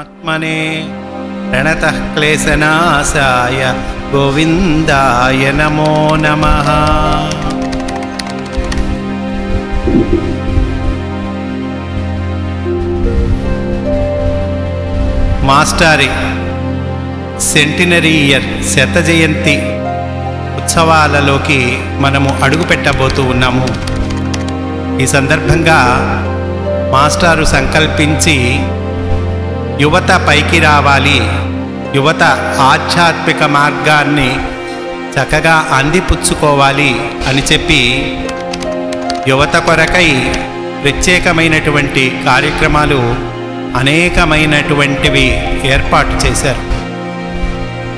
ఆత్మనే ప్రణతః క్లేశనాశాయ గోవిందాయ నమో నమః. మాస్టారి సెంటినరీ ఇయర్ శత జయంతి ఉత్సవాలలోకి మనము అడుగు పెట్టబోతూ ఉన్నాము. ఈ సందర్భంగా మాస్టారు సంకల్పించి యువత పైకి రావాలి, యువత ఆధ్యాత్మిక మార్గాన్ని చక్కగా అందిపుచ్చుకోవాలి అని చెప్పి యువత కొరకై ప్రత్యేకమైనటువంటి కార్యక్రమాలు అనేకమైనటువంటివి ఏర్పాటు చేశారు.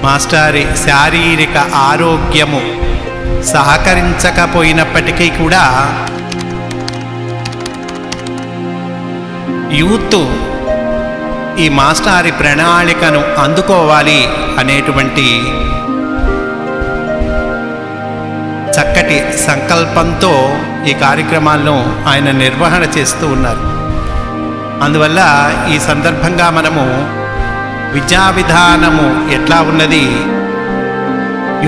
మాస్టారి శారీరక ఆరోగ్యము సహకరించకపోయినప్పటికీ కూడా యూత్ ఈ మాస్టారి ప్రణాళికను అందుకోవాలి అనేటువంటి చక్కటి సంకల్పంతో ఈ కార్యక్రమాలను ఆయన నిర్వహణ చేస్తూ ఉన్నారు. అందువల్ల ఈ సందర్భంగా మనము విద్యా విధానము ఎట్లా ఉన్నది,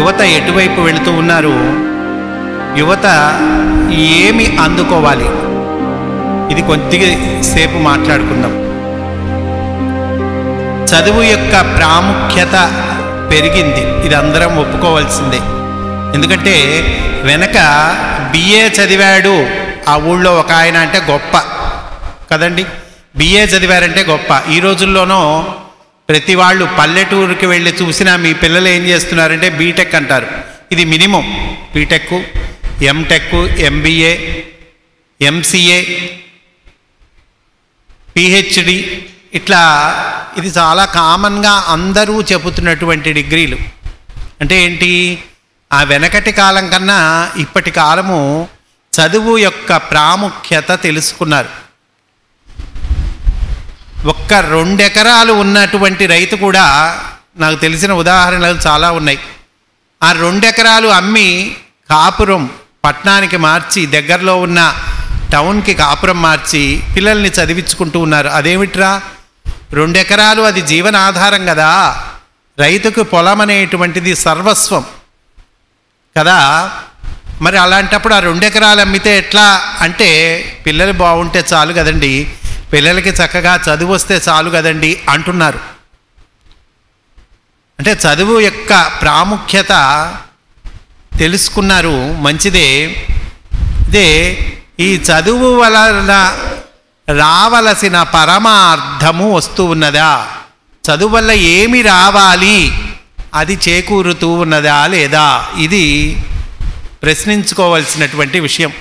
యువత ఎటువైపు వెళుతూ ఉన్నారు, యువత ఏమి అందుకోవాలి, ఇది కొద్దిసేపు మాట్లాడుకుందాం. చదువు యొక్క ప్రాముఖ్యత పెరిగింది, ఇది అందరం ఒప్పుకోవాల్సిందే. ఎందుకంటే వెనక బిఏ చదివాడు ఆ ఊళ్ళో ఒక ఆయన అంటే గొప్ప కదండి, బిఏ చదివారంటే గొప్ప. ఈ రోజుల్లోనూ ప్రతి వాళ్ళు పల్లెటూరుకి వెళ్ళి చూసినా మీ పిల్లలు ఏం చేస్తున్నారంటే బీటెక్ అంటారు. ఇది minimum. BTech, MTech, MBA, MCA, PhD, ఇట్లా ఇది చాలా కామన్గా అందరూ చెబుతున్నటువంటి డిగ్రీలు. అంటే ఏంటి, ఆ వెనకటి కాలం కన్నా ఇప్పటి కాలము చదువు యొక్క ప్రాముఖ్యత తెలుసుకున్నారు. ఒక్క 2 ఎకరాలు ఉన్నటువంటి రైతు కూడా, నాకు తెలిసిన ఉదాహరణలు చాలా ఉన్నాయి, ఆ 2 ఎకరాలు అమ్మి కాపురం పట్టణానికి మార్చి, దగ్గరలో ఉన్న టౌన్కి కాపురం మార్చి పిల్లల్ని చదివించుకుంటూ ఉన్నారు. అదేమిట్రా, 2 ఎకరాలు అది జీవనాధారం కదా, రైతుకు పొలం అనేటువంటిది సర్వస్వం కదా. మరి అలాంటప్పుడు ఆ 2 ఎకరాలు అమ్మితే ఎట్లా అంటే, పిల్లలు బాగుంటే చాలు కదండి, పిల్లలకి చక్కగా చదువు వస్తే చాలు కదండి అంటున్నారు. అంటే చదువు యొక్క ప్రాముఖ్యత తెలుసుకున్నారు, మంచిదే. ఇదే ఈ చదువు వలన రావలసిన పరమార్థము వస్తూ ఉన్నదా, చదువు వల్ల ఏమి రావాలి అది చేకూరుతూ ఉన్నదా లేదా, ఇది ప్రశ్నించుకోవాల్సినటువంటి విషయం.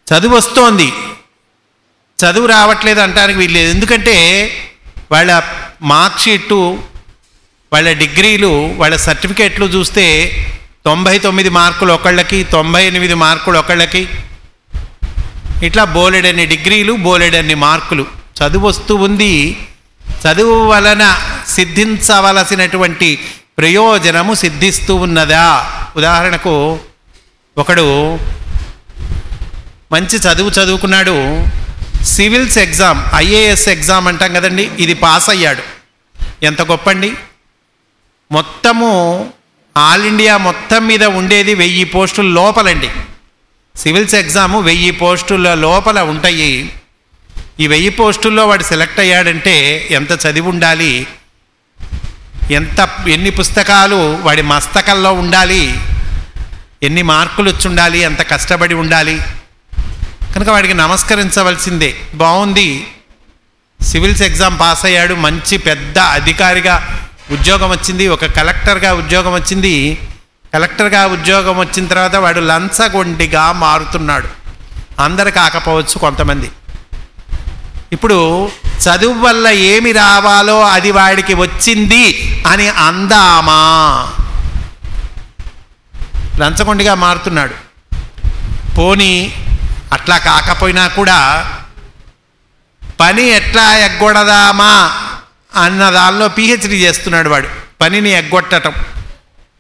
చదువు వస్తోంది, చదువు రావట్లేదు అంటానికి వీల్లేదు. ఎందుకంటే వాళ్ళ మార్క్షీటు, వాళ్ళ డిగ్రీలు, వాళ్ళ సర్టిఫికేట్లు చూస్తే 99 మార్కులు ఒకళ్ళకి, 98 మార్కులు ఒకళ్ళకి, ఇట్లా బోలెడన్ని డిగ్రీలు, బోలెడన్ని మార్కులు. చదువు వస్తూ ఉంది, చదువు వలన సిద్ధించవలసినటువంటి ప్రయోజనము సిద్ధిస్తూ ఉన్నదా. ఉదాహరణకు ఒకడు మంచి చదువు చదువుకున్నాడు, సివిల్స్ ఎగ్జామ్, ఐఏఎస్ ఎగ్జామ్ అంటాం కదండి, ఇది పాస్ అయ్యాడు. ఎంత గొప్పండి. మొత్తము ఆల్ ఇండియా మొత్తం మీద ఉండేది 1000 పోస్టుల లోపలండి. సివిల్స్ ఎగ్జాము 1000 పోస్టుల లోపల ఉంటాయి. ఈ 1000 పోస్టుల్లో వాడు సెలెక్ట్ అయ్యాడంటే ఎంత చదివి ఉండాలి, ఎన్ని పుస్తకాలు వాడి మస్తకంలో ఉండాలి, ఎన్ని మార్కులు వచ్చి ఉండాలి, ఎంత కష్టపడి ఉండాలి. కనుక వాడికి నమస్కరించవలసిందే. బాగుంది, సివిల్స్ ఎగ్జామ్ పాస్ అయ్యాడు, మంచి పెద్ద అధికారిగా ఉద్యోగం వచ్చింది, ఒక కలెక్టర్గా ఉద్యోగం వచ్చింది. కలెక్టర్గా ఉద్యోగం వచ్చిన తర్వాత వాడు లంచగొండిగా మారుతున్నాడు. అందరు కాకపోవచ్చు, కొంతమంది. ఇప్పుడు చదువు వల్ల ఏమి రావాలో అది వాడికి వచ్చింది అని అందామా, లంచగొండిగా మారుతున్నాడు. పోనీ అట్లా కాకపోయినా కూడా పని ఎట్లా ఎగ్గొడదామా అన్న దానిలో పిహెచ్డి చేస్తున్నాడు వాడు. పనిని ఎగ్గొట్టడం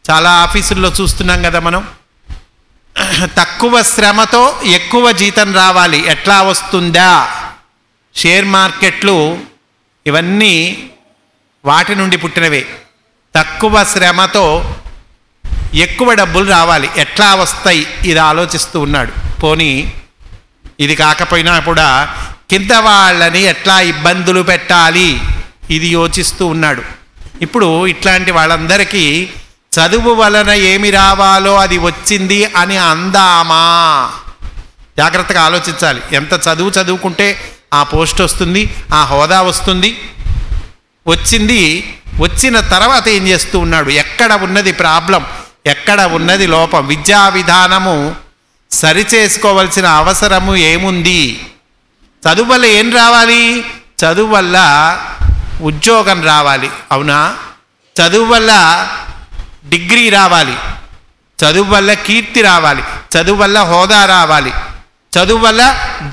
చాలా ఆఫీసుల్లో చూస్తున్నాం కదా మనం. తక్కువ శ్రమతో ఎక్కువ జీతం రావాలి, ఎట్లా వస్తుందా, షేర్ మార్కెట్లు ఇవన్నీ వాటి నుండి పుట్టినవే. తక్కువ శ్రమతో ఎక్కువ డబ్బులు రావాలి, ఎట్లా వస్తాయి ఇది ఆలోచిస్తూ ఉన్నాడు. పోనీ ఇది కాకపోయినా కూడా కింద వాళ్ళని ఎట్లా ఇబ్బందులు పెట్టాలి ఇది యోచిస్తూ ఉన్నాడు. ఇప్పుడు ఇట్లాంటి వాళ్ళందరికీ చదువు వలన ఏమి రావాలో అది వచ్చింది అని అందామా? జాగ్రత్తగా ఆలోచించాలి. ఎంత చదువు చదువుకుంటే ఆ పోస్ట్ వస్తుంది, ఆ హోదా వస్తుంది. వచ్చింది, వచ్చిన తర్వాత ఏం చేస్తూ ఉన్నాడు? ఎక్కడ ఉన్నది ప్రాబ్లం, ఎక్కడ ఉన్నది లోపం? విద్యా విధానము సరిచేసుకోవలసిన అవసరము ఏముంది? చదువు వల్ల ఏం రావాలి? చదువు వల్ల ఉద్యోగం రావాలి, అవునా? చదువు వల్ల డిగ్రీ రావాలి, చదువు వల్ల కీర్తి రావాలి, చదువు వల్ల హోదా రావాలి, చదువు వల్ల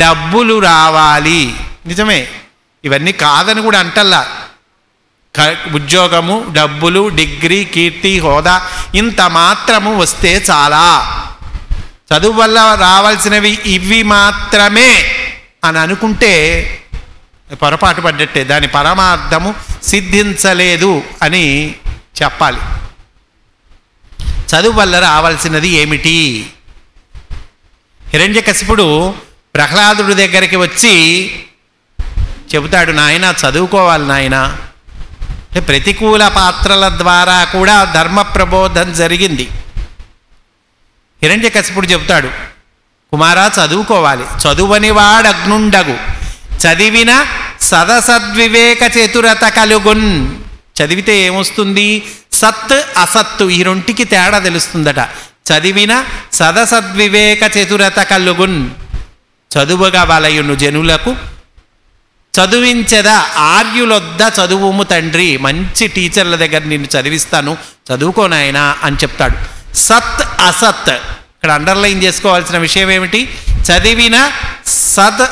డబ్బులు రావాలి. నిజమే, ఇవన్నీ కాదని కూడా అంటల్లా. ఉద్యోగము, డబ్బులు, డిగ్రీ, కీర్తి, హోదా ఇంత మాత్రము వస్తే చాలా. చదువు వల్ల రావాల్సినవి ఇవి మాత్రమే అని అనుకుంటే పొరపాటు పడ్డట్టే, దాని పరమార్థము సిద్ధించలేదు అని చెప్పాలి. చదువు వల్ల రావాల్సినది ఏమిటి? హిరణ్యకశిపుడు ప్రహ్లాదుడి దగ్గరికి వచ్చి చెబుతాడు, నాయన చదువుకోవాలి నాయన. ప్రతికూల పాత్రల ద్వారా కూడా ధర్మ ప్రబోధం జరిగింది. హిరణ్యకశిపుడు చెబుతాడు, కుమారా చదువుకోవాలి, చదువని వాడగ్నుండగు, చదివిన సదసద్వివేక చతురత కలుగున్. చదివితే ఏమొస్తుంది? సత్ అసత్తు ఈ రెంటికి తేడా తెలుస్తుందట. చదివిన సదసద్వివేక చతురత కలుగున్. చదువుగా వలయును జనులకు చదువించెదా ఆర్యులొద్ద చదువుము తండ్రి. మంచి టీచర్ల దగ్గర నిన్ను చదివిస్తాను, చదువుకోనాయనా అని చెప్తాడు. సత్ అసత్, ఇక్కడ అండర్లైన్ చేసుకోవాల్సిన విషయం ఏమిటి? చదివిన సద్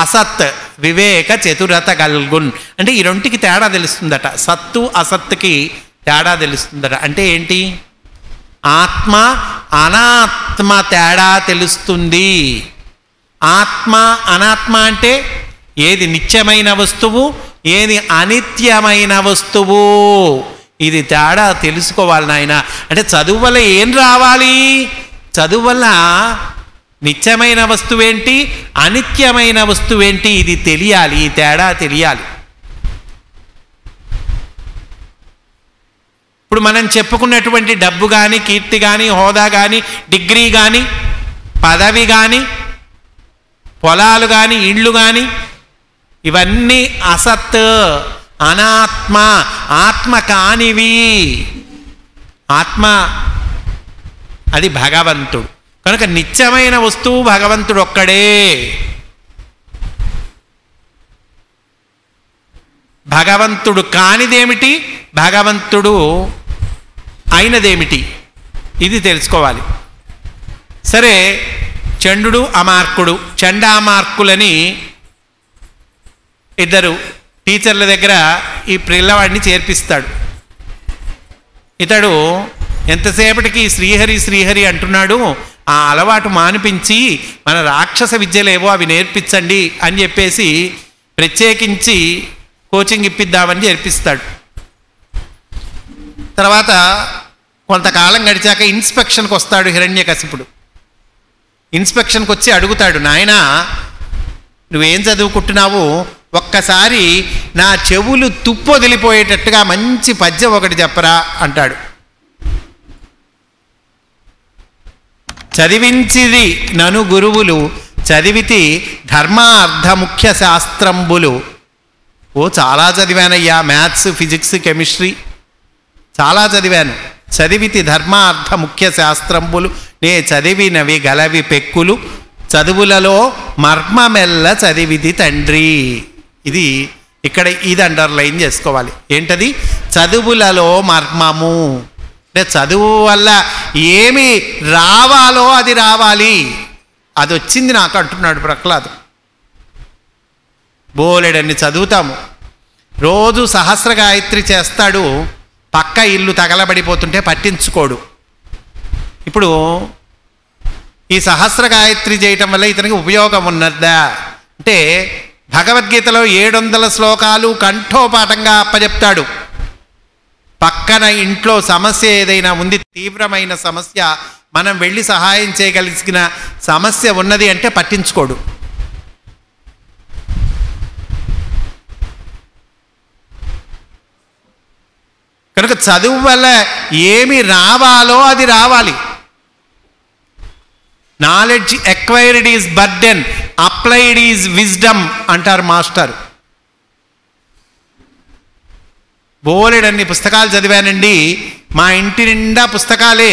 అసత్ వివేక చతురత కల్గున్ అంటే ఈ రెంటికి తేడా తెలుస్తుందట. సత్తు అసత్తుకి తేడా తెలుస్తుందట. అంటే ఏంటి? ఆత్మ అనాత్మ తేడా తెలుస్తుంది. ఆత్మ అనాత్మ అంటే ఏది నిత్యమైన వస్తువు, ఏది అనిత్యమైన వస్తువు, ఇది తేడా తెలుసుకోవాలి నాయన. అంటే చదువు వల్ల ఏం రావాలి? చదువు వల్ల నిత్యమైన వస్తువేంటి, అనిత్యమైన వస్తువేంటి, ఇది తెలియాలి, ఈ తేడా తెలియాలి. ఇప్పుడు మనం చెప్పుకున్నటువంటి డబ్బు కానీ, కీర్తి కానీ, హోదా కానీ, డిగ్రీ కానీ, పదవి కానీ, పొలాలు కానీ, ఇళ్ళు కానీ, ఇవన్నీ అసత్, అనాత్మ, ఆత్మ కానివి. ఆత్మ అది భగవంతుడు కనుక నిత్యమైన వస్తువు భగవంతుడు ఒక్కడే. భగవంతుడు కానిదేమిటి, భగవంతుడు అయినదేమిటి, ఇది తెలుసుకోవాలి. సరే, చండు అమార్కుడు, చండామార్కులని ఇద్దరు టీచర్ల దగ్గర ఈ పిల్లవాడిని చేర్పిస్తాడు. ఇతడు ఎంతసేపటికి శ్రీహరి శ్రీహరి అంటున్నాడు, ఆ అలవాటు మానిపించి మన రాక్షస విద్యలేవో అవి నేర్పించండి అని చెప్పేసి ప్రత్యేకించి కోచింగ్ ఇప్పిద్దామని చేర్పిస్తాడు. తర్వాత కొంతకాలం గడిచాక ఇన్స్పెక్షన్కి వస్తాడు హిరణ్యకశిపుడు. ఇన్స్పెక్షన్కి వచ్చి అడుగుతాడు, నాయనా నువ్వేం చదువుకుంటున్నావు, ఒక్కసారి నా చెవులు తుప్పు వదిలిపోయేటట్టుగా మంచి పద్యం ఒకటి చెప్పరా అంటాడు. చదివించిది నను గురువులు, చదివితి ధర్మార్థ ముఖ్య శాస్త్రంబులు. ఓ చాలా చదివానయ్యా, మ్యాథ్స్, ఫిజిక్స్, కెమిస్ట్రీ చాలా చదివాను. చదివితి ధర్మార్థ ముఖ్య శాస్త్రంబులు, నే చదివినవి గలవి పెక్కులు, చదువులలో మర్మమెల్ల చదివితి తండ్రి. ఇది ఇక్కడ ఇది అండర్లైన్ చేసుకోవాలి. ఏంటది? చదువులలో మర్మము. అంటే చదువు వల్ల ఏమి రావాలో అది రావాలి, అది వచ్చింది నాకు అంటున్నాడు ప్రహ్లాదు. బోలెడన్ని చదువుతాము, రోజు సహస్ర గాయత్రి చేస్తాడు, పక్క ఇల్లు తగలబడిపోతుంటే పట్టించుకోడు. ఇప్పుడు ఈ సహస్ర గాయత్రి చేయటం వల్ల ఇతనికి ఉపయోగం ఉన్నదా అంటే భగవద్గీతలో 700 శ్లోకాలు కంఠోపాఠంగా అప్పచెప్తాడు. పక్కన ఇంట్లో సమస్య ఏదైనా ఉంది, తీవ్రమైన సమస్య, మనం వెళ్ళి సహాయం చేయగలిగిన సమస్య ఉన్నది అంటే పట్టించుకోడు. కనుక చదువు వల్ల ఏమి రావాలో అది రావాలి. Knowledge acquired is burden, applied is wisdom అంటారు మాస్టర్. బోలెడన్ని పుస్తకాలు చదివానండి, మా ఇంటి నిండా పుస్తకాలే.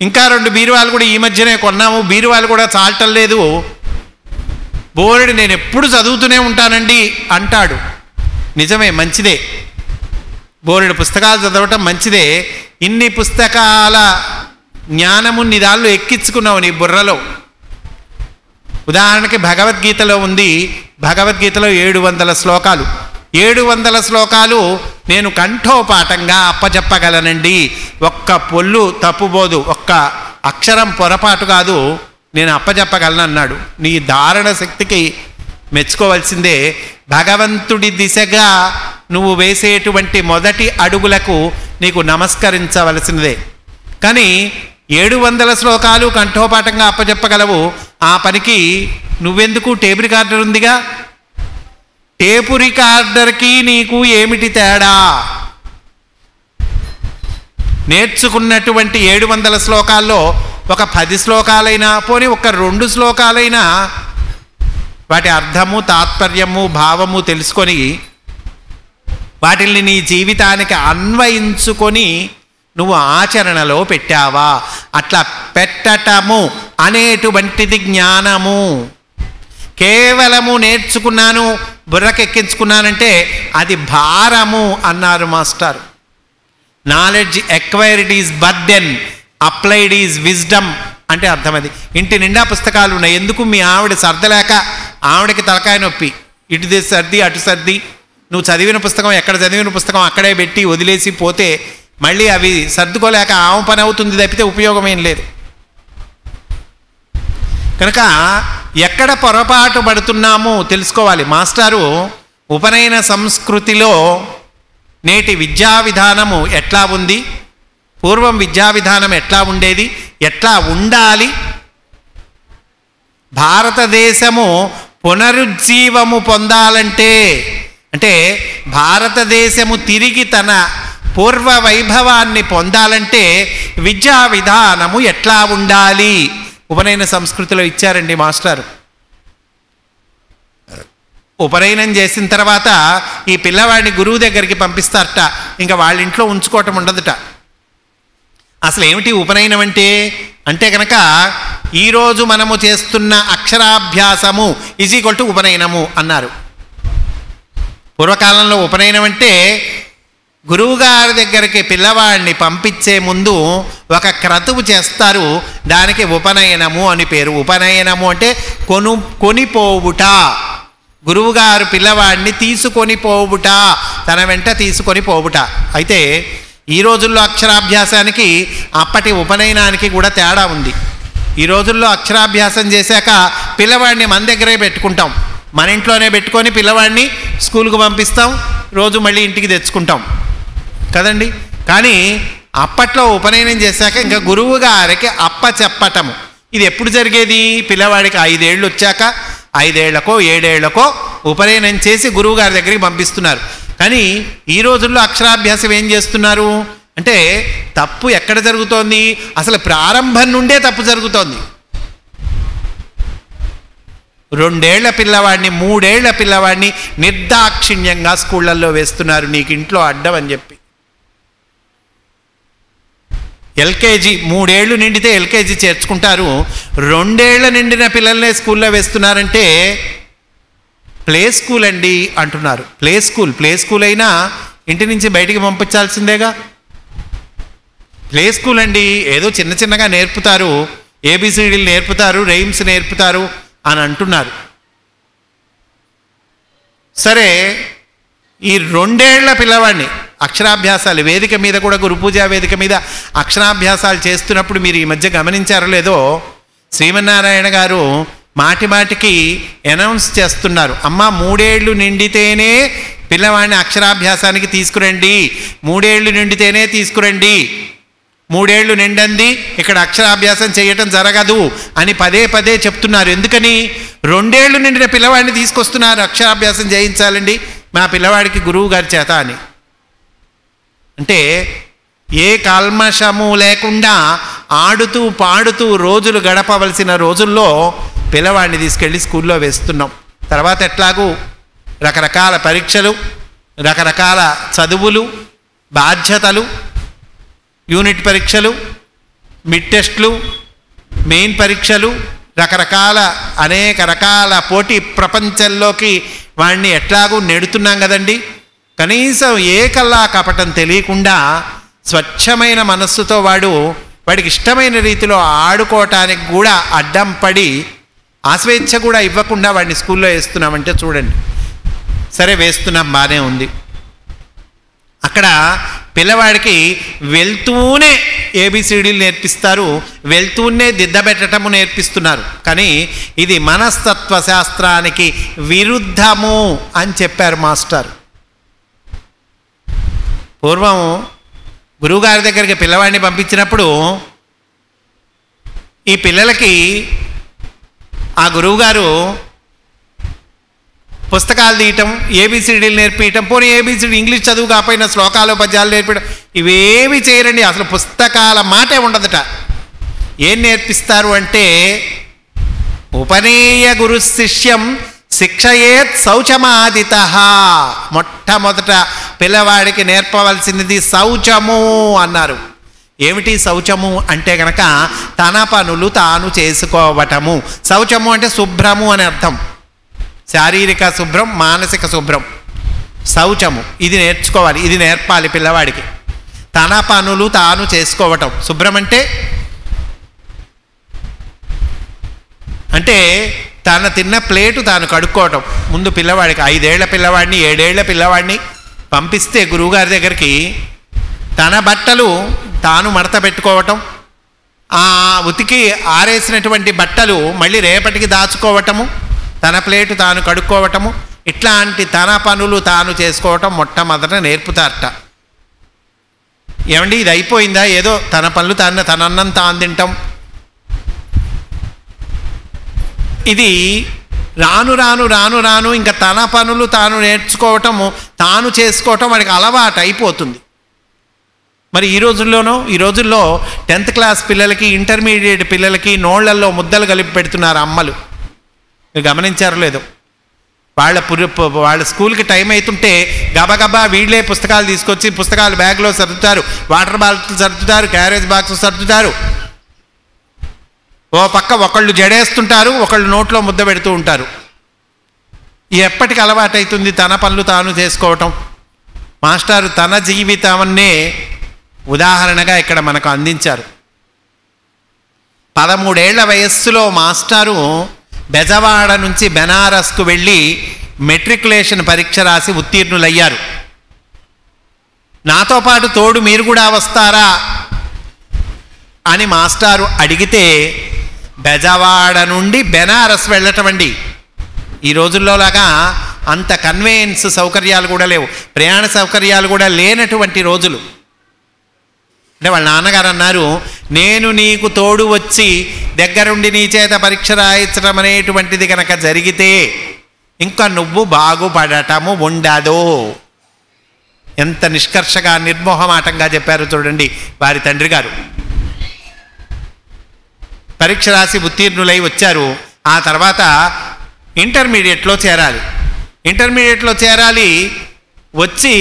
ఇంకా 2 బీరువాలు కూడా ఈ మధ్యనే కొన్నాము, బీరువాలు కూడా చాలటం లేదు. బోలెడు నేను ఎప్పుడు చదువుతూనే ఉంటానండి అంటాడు. నిజమే, మంచిదే, బోలెడు పుస్తకాలు చదవటం మంచిదే. ఇన్ని పుస్తకాల జ్ఞానము నిదాళ్ళు ఎక్కించుకున్నావు నీ బుర్రలో. ఉదాహరణకి భగవద్గీతలో ఉంది, భగవద్గీతలో 700 శ్లోకాలు. 700 శ్లోకాలు నేను కంఠోపాఠంగా అప్పచెప్పగలనండి. ఒక్క పొల్లు తప్పుబోదు, ఒక్క అక్షరం పొరపాటు కాదు, నేను అప్పచెప్పగలను అన్నాడు. నీ ధారణ శక్తికి మెచ్చుకోవాల్సిందే. భగవంతుడి దిశగా నువ్వు వేసేటువంటి మొదటి అడుగులకు నీకు నమస్కరించవలసినదే. కానీ 700 శ్లోకాలు కంఠోపాఠంగా అప్పచెప్పగలవు, ఆ పనికి నువ్వెందుకు? టేప్ రికార్డర్ ఉందిగా. టేపు రికార్డర్కి నీకు ఏమిటి తేడా? నేర్చుకున్నటువంటి 700 శ్లోకాల్లో ఒక 10 శ్లోకాలైనా, పోనీ ఒక 2 శ్లోకాలైనా వాటి అర్థము, తాత్పర్యము, భావము తెలుసుకొని వాటిని నీ జీవితానికి అన్వయించుకొని నువ్వు ఆచరణలో పెట్టావా? అట్లా పెట్టటము అనేటువంటిది జ్ఞానము. కేవలము నేర్చుకున్నాను, బుర్రకెక్కించుకున్నానంటే అది భారము అన్నారు master. Knowledge acquired is burden, applied is wisdom అంటే అర్థం అది. ఇంటి నిండా పుస్తకాలు ఉన్నాయి, ఎందుకు? మీ ఆవిడ సర్దలేక ఆవిడకి తలకాయ నొప్పి, ఇటు సర్ది అటు సర్ది, నువ్వు చదివిన పుస్తకం, ఎక్కడ చదివిన పుస్తకం అక్కడే పెట్టి వదిలేసి పోతే మళ్ళీ అవి సర్దుకోలేక ఆమె పని అవుతుంది తప్పితే ఉపయోగం ఏం లేదు. కనుక ఎక్కడ పొరపాటు పడుతున్నామో తెలుసుకోవాలి. మాస్టారు ఉపనయన సంస్కృతిలో నేటి విద్యా విధానము ఎట్లా ఉంది, పూర్వం విద్యా విధానం ఎట్లా ఉండేది, ఎట్లా ఉండాలి, భారతదేశము పునరుజ్జీవము పొందాలంటే, అంటే భారతదేశము తిరిగి తన పూర్వ వైభవాన్ని పొందాలంటే విద్యా విధానము ఎట్లా ఉండాలి ఉపనయన సంస్కృతిలో ఇచ్చారండి మాస్టర్. ఉపనయనం చేసిన తర్వాత ఈ పిల్లవాడిని గురువు దగ్గరికి పంపిస్తారట, ఇంకా వాళ్ళ ఇంట్లో ఉంచుకోవటం ఉండదుట. అసలు ఏమిటి ఉపనయనం అంటే కనుక ఈరోజు మనము చేస్తున్న అక్షరాభ్యాసము ఈజ్ ఈక్వల్ టు ఉపనయనము అన్నారు. పూర్వకాలంలో ఉపనయనం అంటే గురువుగారి దగ్గరికి పిల్లవాడిని పంపించే ముందు ఒక క్రతువు చేస్తారు, దానికి ఉపనయనము అని పేరు. ఉపనయనము అంటే కొనిపోవుట, గురువుగారు పిల్లవాడిని తీసుకొని పోవుట, తన వెంట తీసుకొని పోవుట. అయితే ఈ రోజుల్లో అక్షరాభ్యాసానికి అప్పటి ఉపనయనానికి కూడా తేడా ఉంది. ఈ రోజుల్లో అక్షరాభ్యాసం చేశాక పిల్లవాడిని మన దగ్గరే పెట్టుకుంటాం, మన ఇంట్లోనే పెట్టుకొని పిల్లవాడిని స్కూల్కు పంపిస్తాం, రోజు మళ్ళీ ఇంటికి తెచ్చుకుంటాం కదండి. కానీ అప్పట్లో ఉపనయనం చేశాక ఇంకా గురువు గారికి అప్ప చెప్పటము, ఇది ఎప్పుడు జరిగేది? పిల్లవాడికి 5 ఏళ్ళు వచ్చాక, 5 ఏళ్లకో 7 ఏళ్లకో ఉపనయనం చేసి గురువు గారి దగ్గరికి పంపిస్తున్నారు. కానీ ఈ రోజుల్లో అక్షరాభ్యాసం ఏం చేస్తున్నారు అంటే తప్పు ఎక్కడ జరుగుతోంది? అసలు ప్రారంభం నుండే తప్పు జరుగుతోంది. 2 ఏళ్ల పిల్లవాడిని, 3 ఏళ్ల పిల్లవాడిని నిర్దాక్షిణ్యంగా స్కూళ్ళల్లో వేస్తున్నారు, నీకు ఇంట్లో అడ్డం అని చెప్పి. ఎల్కేజీ 3 ఏళ్ళు నిండితే ఎల్కేజీ చేర్చుకుంటారు, 2 ఏళ్ల నిండిన పిల్లల్నే స్కూల్లో వేస్తున్నారంటే ప్లే స్కూల్ అండి అంటున్నారు. ప్లే స్కూల్ అయినా ఇంటి నుంచి బయటికి పంపించాల్సిందేగా. ప్లే స్కూల్ అండి, ఏదో చిన్న చిన్నగా నేర్పుతారు, ఏబిసిడీలు నేర్పుతారు, రైమ్స్ నేర్పుతారు అని అంటున్నారు. సరే, ఈ 2 ఏళ్ల పిల్లవాడిని అక్షరాభ్యాసాలు వేదిక మీద కూడా, గురు పూజా వేదిక మీద అక్షరాభ్యాసాలు చేస్తున్నప్పుడు మీరు ఈ మధ్య గమనించారో లేదో, శ్రీమన్నారాయణ గారు మాటి మాటికి అనౌన్స్ చేస్తున్నారు, అమ్మ 3 ఏళ్ళు నిండితేనే పిల్లవాడిని అక్షరాభ్యాసానికి తీసుకురండి, 3 ఏళ్ళు నిండితేనే తీసుకురండి, 3 ఏళ్ళు నిండంది ఇక్కడ అక్షరాభ్యాసం చేయటం జరగదు అని పదే పదే చెప్తున్నారు. ఎందుకని? 2 ఏళ్ళు నిండిన పిల్లవాడిని తీసుకొస్తున్నారు, అక్షరాభ్యాసం చేయించాలండి మా పిల్లవాడికి గురువు గారి చేత అని. అంటే ఏ కల్మషము లేకుండా ఆడుతూ పాడుతూ రోజులు గడపవలసిన రోజుల్లో పిల్లవాడిని తీసుకెళ్ళి స్కూల్లో వేస్తున్నాం. తర్వాత ఎట్లాగూ రకరకాల పరీక్షలు, రకరకాల చదువులు, బాధ్యతలు, యూనిట్ పరీక్షలు, మిడ్ టెస్ట్లు, మెయిన్ పరీక్షలు, రకరకాల అనేక రకాల పోటీ ప్రపంచంలోకి వాడిని ఎట్లాగూ నెడుతున్నాం కదండి. కనీసం ఏ కల్లా కపటం తెలియకుండా స్వచ్ఛమైన మనస్సుతో వాడికి ఇష్టమైన రీతిలో ఆడుకోవటానికి కూడా అడ్డం పడి ఆస్వేచ్ఛ కూడా ఇవ్వకుండా వాడిని స్కూల్లో వేస్తున్నామంటే చూడండి. సరే వేస్తున్నాం, బాగానే ఉంది. అక్కడ పిల్లవాడికి వెళ్తూనే ఏబిసిడీలు నేర్పిస్తారు, వెళ్తూనే దిద్దబెట్టడము నేర్పిస్తున్నారు. కానీ ఇది మనస్తత్వ శాస్త్రానికి విరుద్ధము అని చెప్పారు మాస్టర్. పూర్వం గురువుగారి దగ్గరికి పిల్లవాడిని పంపించినప్పుడు ఈ పిల్లలకి ఆ గురువుగారు పుస్తకాలు తీయటం, ఏబిసిడీలు నేర్పించటం, పోనీ ఏబిసిడి ఇంగ్లీష్ చదువు కాకపోయినా శ్లోకాలు పద్యాలు నేర్పించడం ఇవేమి చేయరండి. అసలు పుస్తకాల మాటే ఉండదట. ఏం నేర్పిస్తారు అంటే ఉపనీయ గురు శిష్యం శిక్షయేత్ శౌచమాదిత. మొట్టమొదట పిల్లవాడికి నేర్పవలసినది శౌచము అన్నారు. ఏమిటి శౌచము అంటే కనుక తన పనులు తాను చేసుకోవటము. శౌచము అంటే శుభ్రము అని అర్థం. శారీరక శుభ్రం, మానసిక శుభ్రం. శౌచము ఇది నేర్చుకోవాలి, ఇది నేర్పాలి పిల్లవాడికి. తన పనులు తాను చేసుకోవటం. శుభ్రం అంటే తన తిన్న ప్లేటు తాను కడుక్కోవటం. ముందు పిల్లవాడికి 5 ఏళ్ల పిల్లవాడిని 7 ఏళ్ల పిల్లవాడిని పంపిస్తే గురువుగారి దగ్గరికి తన బట్టలు తాను మడత పెట్టుకోవటం, ఆ ఉతికి ఆరేసినటువంటి బట్టలు మళ్ళీ రేపటికి దాచుకోవటము, తన ప్లేటు తాను కడుక్కోవటము, ఇట్లాంటి తన పనులు తాను చేసుకోవటం మొట్టమొదట నేర్పుతారట. ఏమండి ఇది అయిపోయిందా? ఏదో తన పనులు తన అన్నం తాను తింటాం. ఇది రాను రాను రాను రాను ఇంకా తన పనులు తాను నేర్చుకోవటము, తాను చేసుకోవటం వాడికి అలవాటు అయిపోతుంది. మరి ఈ రోజుల్లో 10th క్లాస్ పిల్లలకి, ఇంటర్మీడియట్ పిల్లలకి నోళ్లల్లో ముద్దలు కలిపి పెడుతున్నారు అమ్మలు. మీరు గమనించారో లేదో? వాళ్ళ స్కూల్కి టైం అవుతుంటే గబగబా వీళ్ళే పుస్తకాలు తీసుకొచ్చి పుస్తకాలు బ్యాగ్లో సర్దుతారు, వాటర్ బాటిల్ సర్దుతారు, క్యారేజ్ బాక్స్ సర్దుతారు. ఓ పక్క ఒకళ్ళు జడేస్తుంటారు, ఒకళ్ళు నోట్లో ముద్ద పెడుతూ ఉంటారు. ఎప్పటికి అలవాటు అవుతుంది తన పనులు తాను చేసుకోవటం? మాస్టారు తన జీవితాన్నే ఉదాహరణగా ఇక్కడ మనకు అందించారు. 13 ఏళ్ల వయస్సులో మాస్టారు బెజవాడ నుంచి బెనారస్కు వెళ్ళి మెట్రికులేషన్ పరీక్ష రాసి ఉత్తీర్ణులయ్యారు. నాతో పాటు తోడు మీరు కూడా వస్తారా అని మాస్టారు అడిగితే బెజవాడ నుండి బెనారస్ వెళ్ళటం అండి. ఈ రోజుల్లో లాగా అంత కన్వేయన్స్ సౌకర్యాలు కూడా లేవు, ప్రయాణ సౌకర్యాలు కూడా లేనటువంటి రోజులు. అంటే వాళ్ళ నాన్నగారు అన్నారు, నేను నీకు తోడు వచ్చి దగ్గరుండి నీ చేత పరీక్ష రాయించడం అనేటువంటిది కనుక జరిగితే ఇంకా నువ్వు బాగుపడటము ఉండదు. ఎంత నిష్కర్షగా నిర్మోహమాటంగా చెప్పారు చూడండి వారి తండ్రి గారు. పరీక్ష రాసి ఉత్తీర్ణులై వచ్చారు. ఆ తర్వాత ఇంటర్మీడియట్లో చేరాలి. వచ్చి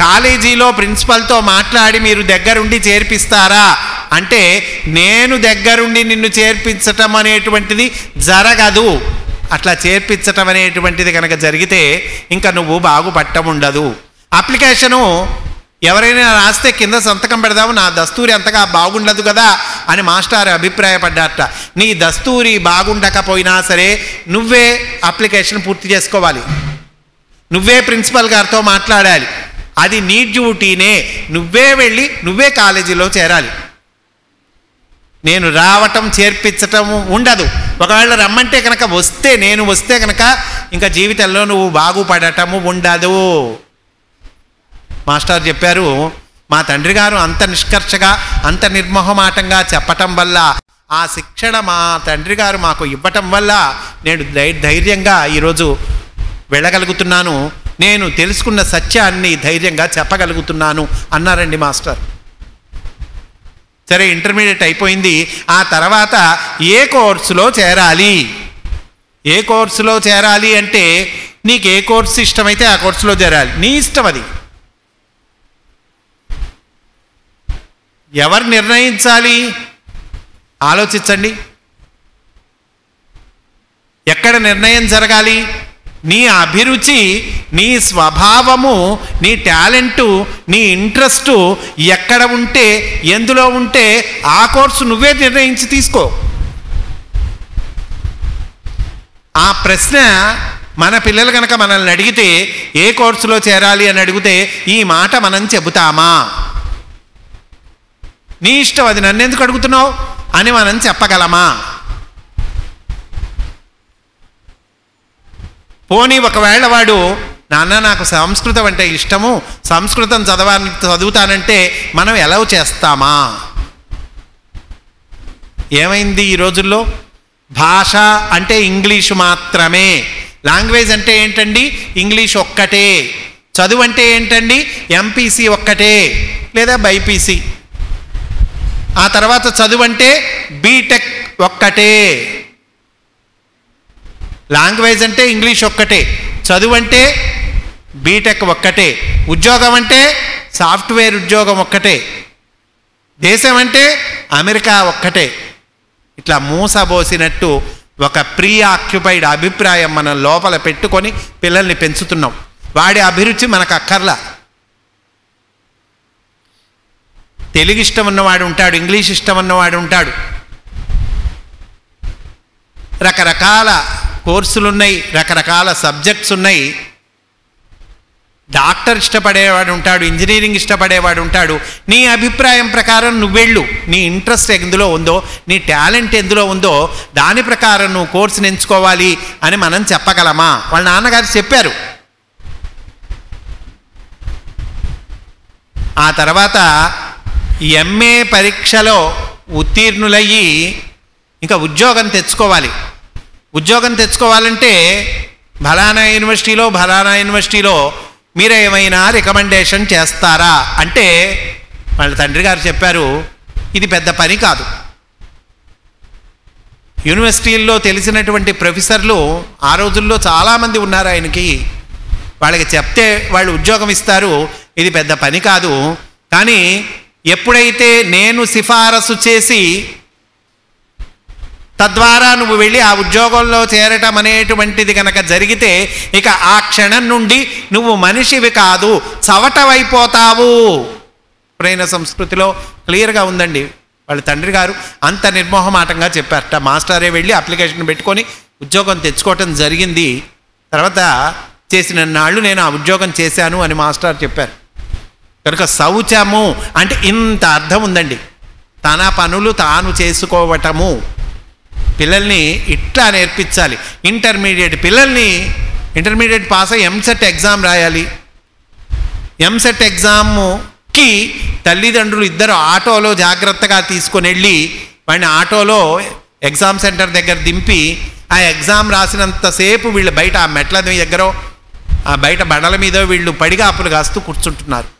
కాలేజీలో ప్రిన్సిపల్తో మాట్లాడి మీరు దగ్గరుండి చేర్పిస్తారా అంటే, నేను దగ్గరుండి నిన్ను చేర్పించటం అనేటువంటిది జరగదు. అట్లా చేర్పించటం అనేటువంటిది కనుక జరిగితే ఇంకా నువ్వు బాగుపడటం ఉండదు. అప్లికేషను ఎవరైనా రాస్తే కింద సంతకం పెడదాము, నా దస్తూరి అంతగా బాగుండదు కదా అని మాస్టర్ అభిప్రాయపడ్డారట. నీ దస్తూరి బాగుండకపోయినా సరే నువ్వే అప్లికేషన్ పూర్తి చేసుకోవాలి, నువ్వే ప్రిన్సిపల్ గారితో మాట్లాడాలి. అది నీ డ్యూటీనే. నువ్వే వెళ్ళి నువ్వే కాలేజీలో చేరాలి. నేను రావటం చేర్పించటం ఉండదు. ఒకవేళ రమ్మంటే కనుక నేను వస్తే కనుక ఇంకా జీవితంలో నువ్వు బాగుపడటము ఉండదు. మాస్టర్ చెప్పారు, మా తండ్రి గారు అంత నిష్కర్షగా అంత నిర్మోహమాటంగా చెప్పటం వల్ల, ఆ శిక్షణ మా తండ్రి గారు మాకు ఇవ్వటం వల్ల నేను ధైర్యంగా ఈరోజు వెళ్ళగలుగుతున్నాను, నేను తెలుసుకున్న సత్యాన్ని ధైర్యంగా చెప్పగలుగుతున్నాను అన్నారండి మాస్టర్. సరే, ఇంటర్మీడియట్ అయిపోయింది. ఆ తర్వాత ఏ కోర్సులో చేరాలి, ఏ కోర్సులో చేరాలి అంటే నీకు ఏ కోర్సు ఇష్టమైతే ఆ కోర్సులో చేరాలి, నీ ఇష్టం అది. ఎవరు నిర్ణయించాలి? ఆలోచించండి. ఎక్కడ నిర్ణయం జరగాలి? నీ అభిరుచి, నీ స్వభావము, నీ టాలెంటు, నీ ఇంట్రెస్టు ఎక్కడ ఉంటే, ఎందులో ఉంటే ఆ కోర్సు నువ్వే నిర్ణయించి తీసుకో. ఆ ప్రశ్న మన పిల్లలు కనుక మనల్ని అడిగితే, ఏ కోర్సులో చేరాలి అని అడిగితే ఈ మాట మనం చెబుతామా? నీ ఇష్టం, అది నన్ను ఎందుకు అడుగుతున్నావు అని మనం చెప్పగలమా? పోనీ ఒకవేళ వాడు, నాన్న నాకు సంస్కృతం అంటే ఇష్టము, సంస్కృతం చదువుతానంటే మనం ఎలా చేస్తామా? ఏమైంది ఈ రోజుల్లో? భాష అంటే ఇంగ్లీషు మాత్రమే. లాంగ్వేజ్ అంటే ఏంటండి? ఇంగ్లీష్ ఒక్కటే. చదువు అంటే ఏంటండి? ఎంపీసీ ఒక్కటే లేదా బైపీసీ. ఆ తర్వాత చదువు అంటే బీటెక్ ఒక్కటే. లాంగ్వేజ్ అంటే ఇంగ్లీష్ ఒక్కటే, చదువు అంటే బీటెక్ ఒక్కటే, ఉద్యోగం అంటే సాఫ్ట్వేర్ ఉద్యోగం ఒక్కటే, దేశం అంటే అమెరికా ఒక్కటే. ఇట్లా మూసబోసినట్టు ఒక ప్రీ ఆక్యుపైడ్ అభిప్రాయం మనం లోపల పెట్టుకొని పిల్లల్ని పెంచుతున్నాం. వాడి అభిరుచి మనకు అక్కర్లా. తెలుగు ఇష్టం ఉన్నవాడు ఉంటాడు, ఇంగ్లీష్ ఇష్టం ఉన్నవాడు ఉంటాడు, రకరకాల కోర్సులు ఉన్నాయి, రకరకాల సబ్జెక్ట్స్ ఉన్నాయి. డాక్టర్ ఇష్టపడేవాడు ఉంటాడు, ఇంజనీరింగ్ ఇష్టపడేవాడు ఉంటాడు. నీ అభిప్రాయం ప్రకారం నువ్వెళ్ళు. నీ ఇంట్రెస్ట్ ఎందులో ఉందో, నీ టాలెంట్ ఎందులో ఉందో దాని ప్రకారం నువ్వు కోర్సుని ఎంచుకోవాలి అని మనం చెప్పగలమా? వాళ్ళ నాన్నగారు చెప్పారు. ఆ తర్వాత ఎంఏ పరీక్షలో ఉత్తీర్ణులయ్యి ఇంకా ఉద్యోగం తెచ్చుకోవాలి. ఉద్యోగం తెచ్చుకోవాలంటే ఫలానా యూనివర్సిటీలో మీరు ఏమైనా రికమెండేషన్ చేస్తారా అంటే వాళ్ళ తండ్రి గారు చెప్పారు, ఇది పెద్ద పని కాదు. యూనివర్సిటీల్లో తెలిసినటువంటి ప్రొఫెసర్లు ఆ రోజుల్లో చాలామంది ఉన్నారు ఆయనకి. వాళ్ళకి చెప్తే వాళ్ళు ఉద్యోగం ఇస్తారు, ఇది పెద్ద పని కాదు. కానీ ఎప్పుడైతే నేను సిఫారసు చేసి తద్వారా నువ్వు వెళ్ళి ఆ ఉద్యోగంలో చేరటం అనేటువంటిది కనుక జరిగితే ఇక ఆ క్షణం నుండి నువ్వు మనిషివి కాదు, చవటవైపోతావు. ప్రేమ సంస్కృతిలో క్లియర్గా ఉందండి. వాళ్ళ తండ్రి గారు అంత నిర్మోహమాటంగా చెప్పారట. మాస్టరే వెళ్ళి అప్లికేషన్ పెట్టుకొని ఉద్యోగం తెచ్చుకోవటం జరిగింది. తర్వాత చేసిన నాళ్ళు నేను ఆ ఉద్యోగం చేశాను అని మాస్టర్ చెప్పారు. కనుక శౌచము అంటే ఇంత అర్థం ఉందండి. తన పనులు తాను చేసుకోవటము. పిల్లల్ని ఇట్లా నేర్పించాలి. ఇంటర్మీడియట్ పాస్ అయ్యి ఎంసెట్ ఎగ్జామ్ రాయాలి. ఎంసెట్ ఎగ్జామ్కి తల్లిదండ్రులు ఇద్దరు ఆటోలో జాగ్రత్తగా తీసుకొని వెళ్ళి వాడిని ఆటోలో ఎగ్జామ్ సెంటర్ దగ్గర దింపి ఆ ఎగ్జామ్ రాసినంతసేపు వీళ్ళు బయట ఆ మెట్ల దగ్గర ఆ బయట బండల మీద వీళ్ళు పడిగాపులు కాస్తూ కూర్చుంటున్నారు.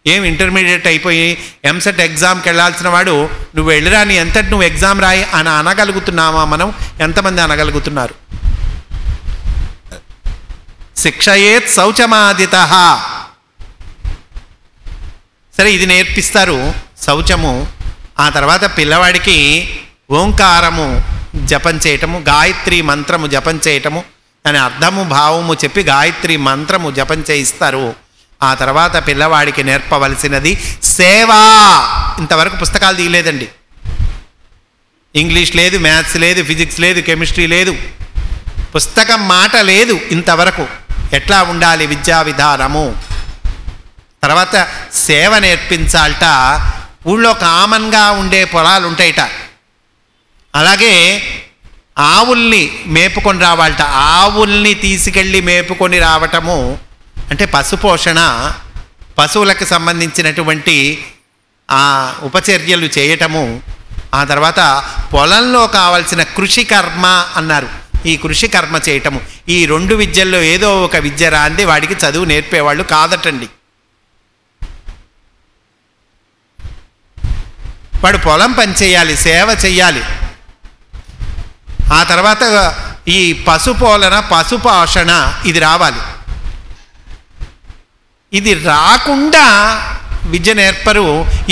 ఏం ఇంటర్మీడియట్ అయిపోయి ఎంసెట్ ఎగ్జామ్కి వెళ్ళాల్సిన వాడు నువ్వు వెళ్ళిరా, నీ ఎంతటి నువ్వు ఎగ్జామ్ రాయి అని అనగలుగుతున్నామా? మనం ఎంతమంది అనగలుగుతున్నారు? శిక్షయేత్ శౌచమాదితః. సరే, ఇది నేర్పిస్తారు శౌచము. ఆ తర్వాత పిల్లవాడికి ఓంకారము జపం చేయటము, గాయత్రి మంత్రము జపం చేయటము, దాని అర్థము భావము చెప్పి గాయత్రి మంత్రము జపం చేయిస్తారు. ఆ తర్వాత పిల్లవాడికి నేర్పవలసినది సేవా. ఇంతవరకు పుస్తకాలు తీయలేదండి. ఇంగ్లీష్ లేదు, మ్యాథ్స్ లేదు, ఫిజిక్స్ లేదు, కెమిస్ట్రీ లేదు, పుస్తకం మాట లేదు ఇంతవరకు. ఎట్లా ఉండాలి విద్యా విధానము. తర్వాత సేవ నేర్పించాలట. ఊళ్ళో కామన్గా ఉండే పొలాలు ఉంటాయిట. అలాగే ఆవుల్ని మేపుకొని రావాలట. ఆవుల్ని తీసుకెళ్ళి మేపుకొని రావటము అంటే పశుపోషణ, పశువులకు సంబంధించినటువంటి ఆ ఉపచర్యలు చేయటము. ఆ తర్వాత పొలంలో కావలసిన కృషి కర్మ అన్నారు, ఈ కృషి కర్మ చేయటము. ఈ 2 విద్యల్లో ఏదో ఒక విద్య రాంది వాడికి చదువు నేర్పేవాళ్ళు కాదటండి. వాడు పొలం పని చేయాలి, సేవ చెయ్యాలి. ఆ తర్వాత ఈ పశుపోలన, పశుపోషణ ఇది రావాలి. ఇది రాకుండా విద్య నేర్పరు.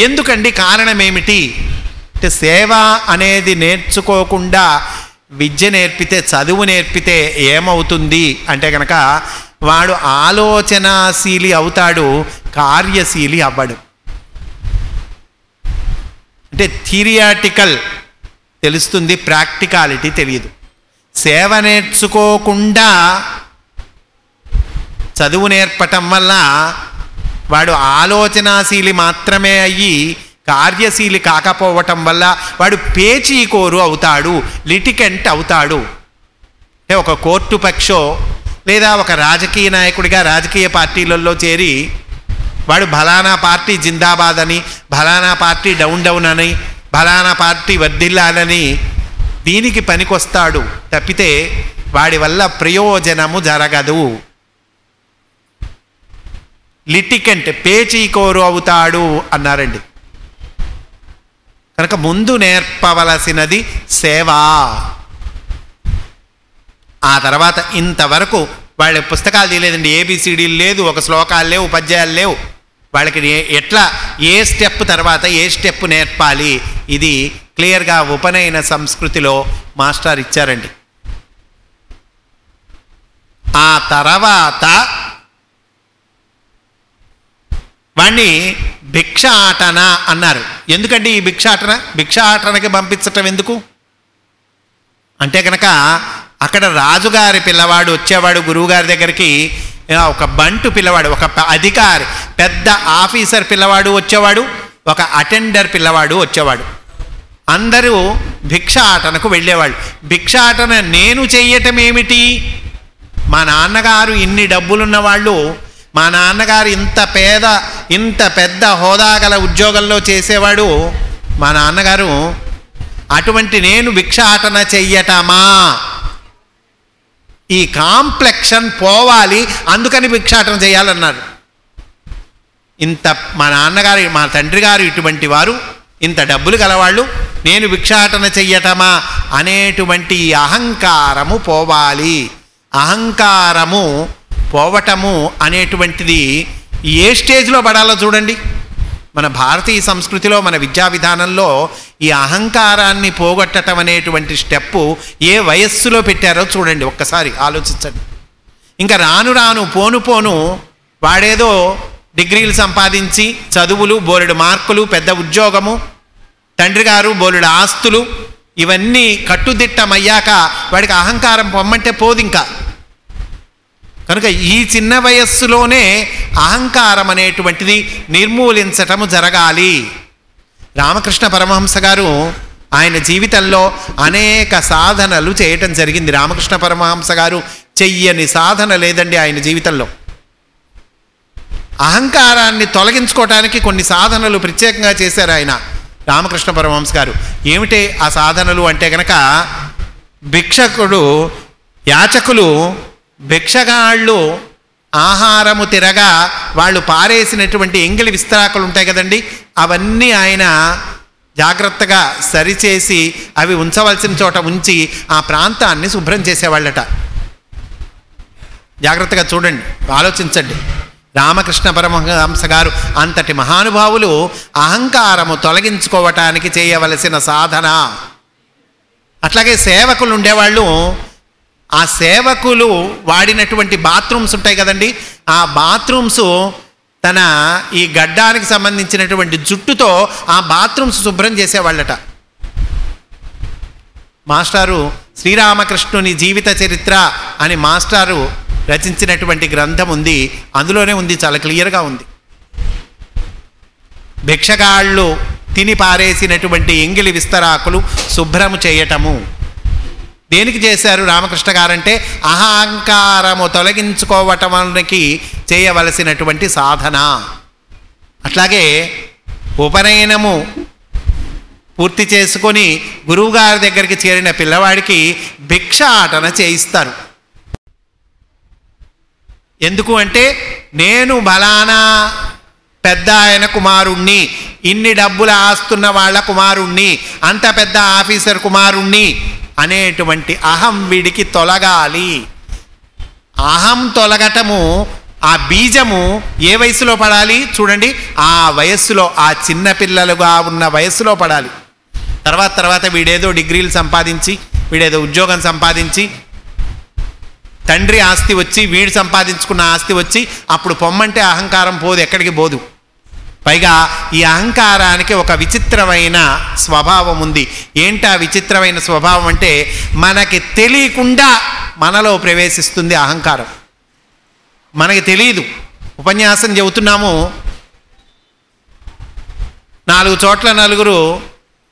ఎందుకండి? కారణం ఏమిటి అంటే సేవ అనేది నేర్చుకోకుండా విద్య నేర్పితే, చదువు నేర్పితే ఏమవుతుంది అంటే కనుక వాడు ఆలోచనాశీలి అవుతాడు, కార్యశీలి అవ్వడు. అంటే థిరియాటికల్ తెలుస్తుంది, ప్రాక్టికాలిటీ తెలియదు. సేవ నేర్చుకోకుండా చదువు నేర్పటం వల్ల వాడు ఆలోచనాశీలి మాత్రమే అయ్యి కార్యశీలి కాకపోవటం వల్ల వాడు పేచీకోరు అవుతాడు, లిటికెంట్ అవుతాడు. అంటే ఒక కోర్టు పక్షో లేదా ఒక రాజకీయ నాయకుడిగా రాజకీయ పార్టీలలో చేరి వాడు ఫలానా పార్టీ జిందాబాద్ అని, ఫలానా పార్టీ డౌన్ డౌన్ అని, ఫలానా పార్టీ వర్ధిల్లాలని దీనికి పనికొస్తాడు తప్పితే వాడి వల్ల ప్రయోజనము జరగదు. లిటికెంట్, పేచీకోరు అవుతాడు అన్నారండి. కనుక ముందు నేర్పవలసినది సేవ. ఆ తర్వాత ఇంతవరకు వాళ్ళ పుస్తకాలు తీయలేదండి, ఏబిసిడీలు లేదు, ఒక శ్లోకాలు లేవు, పద్యాలు లేవు. వాళ్ళకి ఎట్లా ఏ స్టెప్ తర్వాత ఏ స్టెప్ నేర్పాలి ఇది క్లియర్గా ఉపనయన సంస్కృతిలో మాస్టర్ ఇచ్చారండి. ఆ తర్వాత వాణ్ణి భిక్షాటన అన్నారు. ఎందుకండి ఈ భిక్షాటన? భిక్షాటనకి పంపించటం ఎందుకు అంటే కనుక అక్కడ రాజుగారి పిల్లవాడు వచ్చేవాడు గురువుగారి దగ్గరికి, ఒక బంటు పిల్లవాడు, ఒక అధికారి పెద్ద ఆఫీసర్ పిల్లవాడు వచ్చేవాడు, ఒక అటెండర్ పిల్లవాడు వచ్చేవాడు. అందరూ భిక్షాటనకు వెళ్ళేవాళ్ళు. భిక్షాటన నేను చెయ్యటం ఏమిటి? మా నాన్నగారు ఇన్ని డబ్బులున్న వాళ్ళు, మా నాన్నగారు ఇంత పెద్ద హోదా గల ఉద్యోగంలో చేసేవాడు మా నాన్నగారు, అటువంటి నేను భిక్షాటన చెయ్యటమా? ఈ కాంప్లెక్షన్ పోవాలి, అందుకని భిక్షాటన చేయాలన్నారు. మా నాన్నగారు, మా తండ్రి గారు ఇటువంటి వారు, ఇంత డబ్బులు గలవాళ్ళు, నేను భిక్షాటన చెయ్యటమా అనేటువంటి అహంకారము పోవాలి. అహంకారము పోవటము అనేటువంటిది ఏ స్టేజ్లో పడాలో చూడండి. మన భారతీయ సంస్కృతిలో, మన విద్యా విధానంలో ఈ అహంకారాన్ని పోగొట్టడం అనేటువంటి స్టెప్పు ఏ వయస్సులో పెట్టారో చూడండి, ఒక్కసారి ఆలోచించండి. ఇంకా రాను రాను పోను వాడేదో డిగ్రీలు సంపాదించి చదువులు, బోలెడు మార్కులు, పెద్ద ఉద్యోగము, తండ్రి గారు బోలెడు ఆస్తులు, ఇవన్నీ కట్టుదిట్టమయ్యాక వాడికి అహంకారం పొమ్మంటే పోదు ఇంకా. కనుక ఈ చిన్న వయస్సులోనే అహంకారం అనేటువంటిది నిర్మూలించటము జరగాలి. రామకృష్ణ పరమహంస గారు ఆయన జీవితంలో అనేక సాధనలు చేయటం జరిగింది. రామకృష్ణ పరమహంస గారు చెయ్యని సాధన లేదండి ఆయన జీవితంలో. అహంకారాన్ని తొలగించుకోవటానికి కొన్ని సాధనలు ప్రత్యేకంగా చేశారు ఆయన రామకృష్ణ పరమహంస గారు. ఏమిటి ఆ సాధనలు అంటే కనుక, యాచకులు భిక్షగాళ్ళు ఆహారము తిరగా వాళ్ళు పారేసినటువంటి ఎంగిలి విస్తరాకులు ఉంటాయి కదండి, అవన్నీ ఆయన జాగ్రత్తగా సరిచేసి అవి ఉంచవలసిన చోట ఉంచి ఆ ప్రాంతాన్ని శుభ్రం చేసేవాళ్ళట. జాగ్రత్తగా చూడండి, ఆలోచించండి. రామకృష్ణ పరమహంస గారు అంతటి మహానుభావులు అహంకారము తొలగించుకోవటానికి చేయవలసిన సాధన. అట్లాగే సేవకులు ఉండేవాళ్ళు, ఆ సేవకులు వాడినటువంటి బాత్రూమ్స్ ఉంటాయి కదండి, ఆ బాత్రూమ్స్ తన ఈ గడ్డానికి సంబంధించినటువంటి జుట్టుతో ఆ బాత్రూమ్స్ శుభ్రం చేసేవాళ్ళట. మాస్టారు శ్రీరామకృష్ణుని జీవిత చరిత్ర అని మాస్టారు రచించినటువంటి గ్రంథం ఉంది, అందులోనే ఉంది, చాలా క్లియర్గా ఉంది. భిక్షగాళ్ళు తిని పారేసినటువంటి ఎంగిలి విస్తరాకులు శుభ్రము చేయటము. దేనికి చేశారు రామకృష్ణ గారంటే అహంకారము తొలగించుకోవటానికి చేయవలసినటువంటి సాధన. అట్లాగే ఉపనయనము పూర్తి చేసుకొని గురువుగారి దగ్గరికి చేరిన పిల్లవాడికి భిక్షాటన చేయిస్తారు. ఎందుకు అంటే నేను బలానా పెద్ద ఆయన కుమారుణ్ణి, ఇన్ని డబ్బులు ఆస్తున్న వాళ్ళ కుమారుణ్ణి, అంత పెద్ద ఆఫీసర్ కుమారుణ్ణి అనేటువంటి అహం వీడికి తొలగాలి. అహం తొలగటము, ఆ బీజము ఏ వయసులో పడాలి చూడండి, ఆ వయస్సులో, ఆ చిన్నపిల్లలుగా ఉన్న వయస్సులో పడాలి. తర్వాత వీడేదో డిగ్రీలు సంపాదించి, వీడేదో ఉద్యోగం సంపాదించి, తండ్రి ఆస్తి వచ్చి, వీడు సంపాదించుకున్న ఆస్తి వచ్చి, అప్పుడు పొమ్మంటే అహంకారం పోదు, ఎక్కడికి పోదు. పైగా ఈ అహంకారానికి ఒక విచిత్రమైన స్వభావం ఉంది. ఏంటా విచిత్రమైన స్వభావం అంటే మనకి తెలియకుండా మనలో ప్రవేశిస్తుంది అహంకారం. మనకి తెలియదు. ఉపన్యాసం చెబుతున్నాము, 4 చోట్ల నలుగురు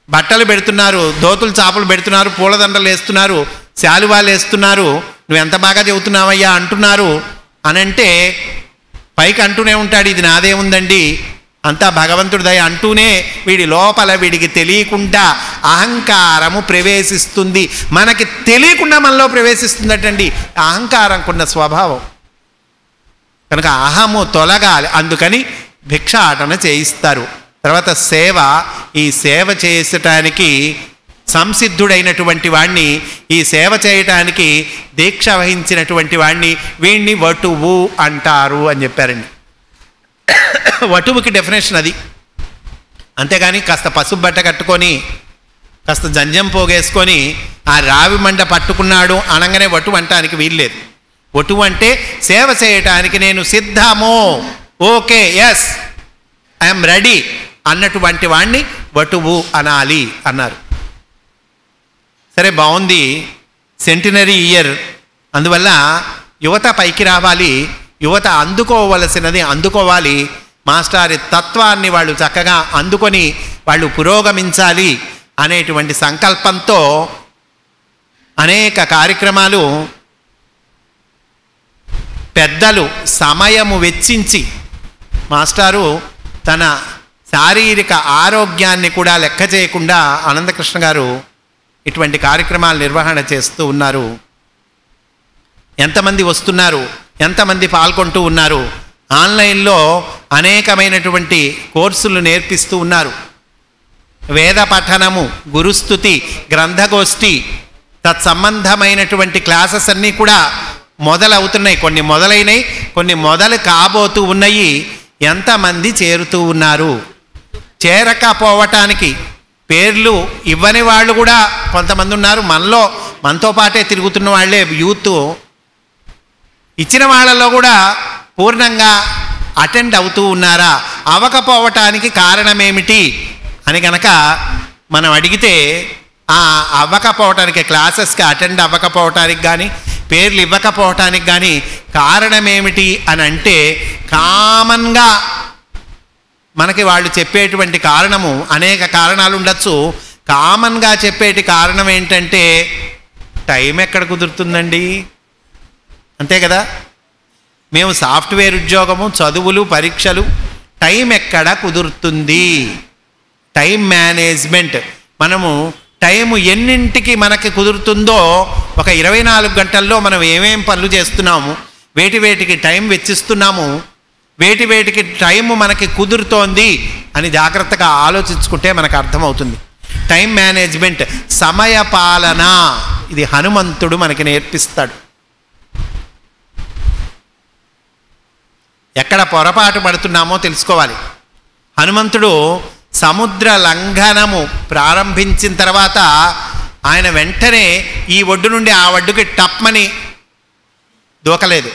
బట్టలు పెడుతున్నారు, దోతులు చాపలు పెడుతున్నారు, పూలదండలు వేస్తున్నారు, శాలువాలు వేస్తున్నారు, నువ్వు ఎంత బాగా చెబుతున్నావయ్యా అంటున్నారు అనంటే పైకి అంటూనే ఉంటాడు, ఇది నాదే ఉందండి, అంతా భగవంతుడి దయ అంటూనే వీడి లోపల వీడికి తెలియకుండా అహంకారము ప్రవేశిస్తుంది. మనకి తెలియకుండా మనలో ప్రవేశిస్తుందటండి అహంకారంకున్న స్వభావం. కనుక అహము తొలగాలి, అందుకని భిక్షాటన చేయిస్తారు. తర్వాత సేవ, ఈ సేవ చేసటానికి సంసిద్ధుడైనటువంటి వాణ్ణి, ఈ సేవ చేయటానికి దీక్ష వహించినటువంటి వాణ్ణి, వీణ్ణి వటువు అంటారు అని చెప్పారండి. వటువుకి డెఫినేషన్ అది. అంతేగాని కాస్త పసుపు బట్ట కట్టుకొని కాస్త జంజం పోగేసుకొని ఆ రావి మండ పట్టుకున్నాడు అనగానే వటువు అంటానికి వీల్లేదు. వటువు అంటే సేవ చేయటానికి నేను సిద్ధము, ఓకే, ఎస్, ఐఎమ్ రెడీ అన్నటువంటి వాణ్ణి వటువు అనాలి అన్నారు. సరే, బాగుంది, సెంటినరీ ఇయర్, అందువల్ల యువత పైకి రావాలి, యువత అందుకోవలసినది అందుకోవాలి, మాస్టారి తత్వాన్ని వాళ్ళు చక్కగా అందుకొని వాళ్ళు పురోగమించాలి అనేటువంటి సంకల్పంతో అనేక కార్యక్రమాలు పెద్దలు సమయము వెచ్చించి, మాస్టారు తన శారీరక ఆరోగ్యాన్ని కూడా లెక్క చేయకుండా ఆనందకృష్ణ గారు ఇటువంటి కార్యక్రమాలు నిర్వహణ చేస్తూ ఉన్నారు. ఎంతమంది వస్తున్నారు, ఎంతమంది పాల్గొంటూ ఉన్నారు. ఆన్లైన్లో అనేకమైనటువంటి కోర్సులు నేర్పిస్తూ ఉన్నారు. వేద పఠనము, గురుస్తుతి, గ్రంథగోష్ఠి, తత్సంబంధమైనటువంటి క్లాసెస్ అన్నీ కూడా మొదలవుతున్నాయి. కొన్ని మొదలైనవి, కొన్ని మొదలు కాబోతూ ఉన్నాయి. ఎంతమంది చేరుతూ ఉన్నారు? చేరకపోవటానికి పేర్లు ఇవ్వని వాళ్ళు కూడా కొంతమంది ఉన్నారు. మనతో పాటే తిరుగుతున్న వాళ్ళే యూత్. ఇచ్చిన వాళ్ళలో కూడా పూర్ణంగా అటెండ్ అవుతూ ఉన్నారా? అవ్వకపోవటానికి కారణమేమిటి అని కనుక మనం అడిగితే, ఆ అవ్వకపోవటానికి, క్లాసెస్కి అటెండ్ అవ్వకపోవటానికి కానీ, పేర్లు ఇవ్వకపోవటానికి కానీ కారణమేమిటి అని అంటే, కామన్గా మనకి వాళ్ళు చెప్పేటువంటి కారణము, అనేక కారణాలు ఉండొచ్చు. కామన్గా చెప్పేటి కారణం ఏంటంటే, టైం ఎక్కడ కుదురుతుందండి, అంతే కదా. మేము సాఫ్ట్వేర్ ఉద్యోగము, చదువులు, పరీక్షలు, టైం ఎక్కడ కుదురుతుంది? Time management. మనము టైము ఎన్నింటికి మనకి కుదురుతుందో, ఒక 24 గంటల్లో మనం ఏమేం పనులు చేస్తున్నాము, వేటికి టైం వెచ్చిస్తున్నాము, వేటికి టైము మనకి కుదురుతోంది అని జాగ్రత్తగా ఆలోచించుకుంటే మనకు అర్థమవుతుంది. టైం మేనేజ్మెంట్, సమయ పాలన, ఇది హనుమంతుడు మనకి నేర్పిస్తాడు. ఎక్కడ పొరపాటు పడుతున్నామో తెలుసుకోవాలి. హనుమంతుడు సముద్ర లంఘనము ప్రారంభించిన తర్వాత ఆయన వెంటనే ఈ ఒడ్డు నుండి ఆ ఒడ్డుకి టప్మని దూకలేదు.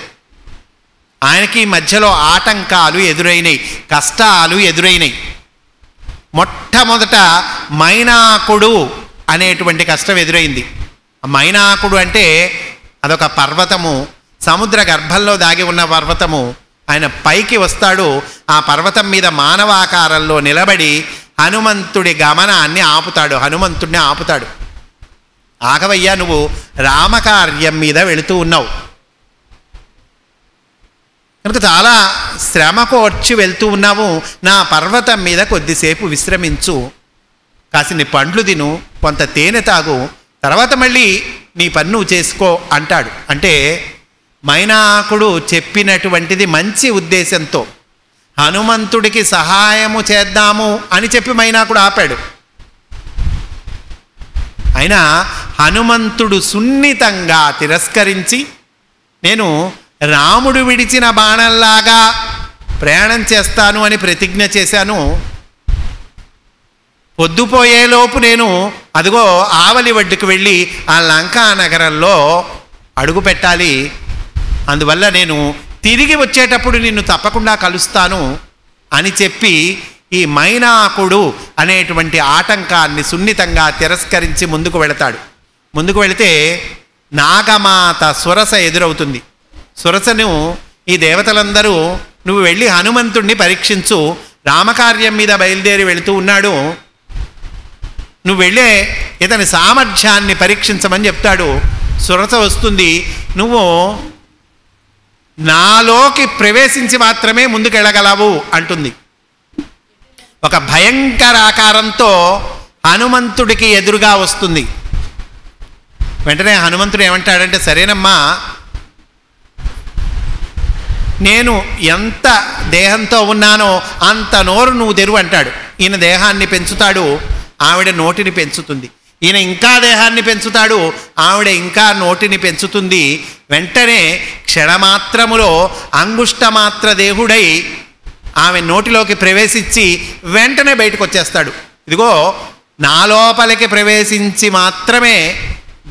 ఆయనకి మధ్యలో ఆటంకాలు ఎదురైనాయి, కష్టాలు ఎదురైనాయి. మొట్టమొదట మైనాకుడు అనేటువంటి కష్టం ఎదురైంది. మైనాకుడు అంటే అదొక పర్వతము, సముద్ర గర్భంలో దాగి ఉన్న పర్వతము. ఆయన పైకి వస్తాడు, ఆ పర్వతం మీద మానవాకారంలో నిలబడి హనుమంతుడి గమనాన్ని ఆపుతాడు, హనుమంతుడిని ఆపుతాడు. ఆగవయ్యా, నువ్వు రామకార్యం మీద వెళుతూ ఉన్నావు కనుక చాలా శ్రమకు వచ్చి వెళ్తూ ఉన్నావు, నా పర్వతం మీద కొద్దిసేపు విశ్రమించు, కాసిన్ని పండ్లు తిను, కొంత తేనె తాగు, తర్వాత మళ్ళీ నీ పని నువ్వు చేసుకో అంటాడు. అంటే మైనాకుడు చెప్పినటువంటిది మంచి ఉద్దేశంతో హనుమంతుడికి సహాయము చేద్దాము అని చెప్పి మైనాకుడు ఆపాడు. అయినా హనుమంతుడు సున్నితంగా తిరస్కరించి, నేను రాముడు విడిచిన బాణంలాగా ప్రయాణం చేస్తాను అని ప్రతిజ్ఞ చేశాను, పొద్దుపోయేలోపు నేను అదిగో ఆవలి ఒడ్డుకు వెళ్ళి ఆ లంకా నగరంలో అడుగు పెట్టాలి, అందువల్ల నేను తిరిగి వచ్చేటప్పుడు నిన్ను తప్పకుండా కలుస్తాను అని చెప్పి ఈ మైనాకుడు అనేటువంటి ఆటంకాన్ని సున్నితంగా తిరస్కరించి ముందుకు వెళతాడు. ముందుకు వెళితే నాగమాత సురస ఎదురవుతుంది. సురసను ఈ దేవతలందరూ నువ్వు వెళ్ళి హనుమంతుణ్ణి పరీక్షించు, రామకార్యం మీద బయలుదేరి వెళుతూ ఉన్నాడు, నువ్వు వెళ్ళే ఇతని సామర్థ్యాన్ని పరీక్షించమని చెప్తాడు. సురస వస్తుంది, నువ్వు నాలోకి ప్రవేశించి మాత్రమే ముందుకెళ్ళగలవు అంటుంది. ఒక భయంకర ఆకారంతో హనుమంతుడికి ఎదురుగా వస్తుంది. వెంటనే హనుమంతుడు ఏమంటాడంటే, సరేనమ్మా, నేను ఎంత దేహంతో ఉన్నానో అంత నోరు నువ్వు తెరువు అంటాడు. ఈయన దేహాన్ని పెంచుతాడు, ఆవిడ నోటిని పెంచుతుంది. ఈయన ఇంకా దేహాన్ని పెంచుతాడు, ఆవిడ ఇంకా నోటిని పెంచుతుంది. వెంటనే క్షణమాత్రములో అంగుష్టమాత్ర దేహుడై ఆమె నోటిలోకి ప్రవేశించి వెంటనే బయటకు వచ్చేస్తాడు. ఇదిగో నా లోపలికి ప్రవేశించి మాత్రమే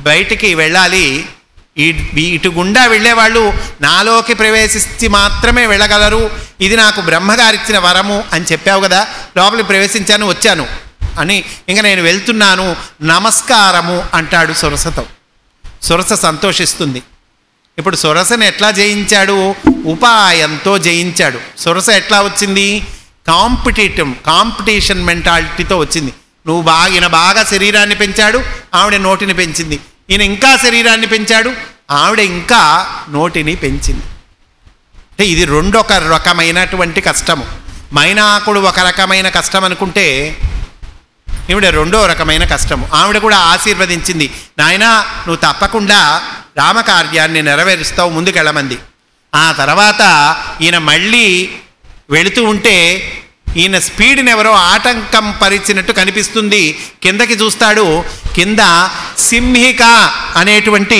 బయటికి వెళ్ళాలి, ఇటు గుండా వెళ్ళేవాళ్ళు నాలోకి ప్రవేశించి మాత్రమే వెళ్ళగలరు, ఇది నాకు బ్రహ్మగారిచ్చిన వరము అని చెప్పావు కదా, లోపలికి ప్రవేశించాను, వచ్చాను అని ఇంకా నేను వెళ్తున్నాను, నమస్కారము అంటాడు సురసతో. సురస సంతోషిస్తుంది. ఇప్పుడు సురసను ఎట్లా జయించాడు? ఉపాయంతో జయించాడు. సురస ఎట్లా వచ్చింది? కాంపిటీషన్ మెంటాలిటీతో వచ్చింది. ఈయన బాగా శరీరాన్ని పెంచాడు, ఆవిడ నోటిని పెంచింది. ఈయన ఇంకా శరీరాన్ని పెంచాడు, ఆవిడ ఇంకా నోటిని పెంచింది. అంటే ఇది రెండొక రకమైనటువంటి కష్టము. మైనాకుడు ఒక రకమైన కష్టం అనుకుంటే ఈవిడ రెండో రకమైన కష్టము. ఆవిడ కూడా ఆశీర్వదించింది, నాయనా నువ్వు తప్పకుండా రామకార్యాన్ని నెరవేరుస్తావు, ముందుకెళ్ళమంది. ఆ తర్వాత ఈయన మళ్ళీ వెళుతూ ఉంటే ఈయన స్పీడ్ని ఎవరో ఆటంకం పరిచినట్టు కనిపిస్తుంది. కిందకి చూస్తాడు, కింద సింహిక అనేటువంటి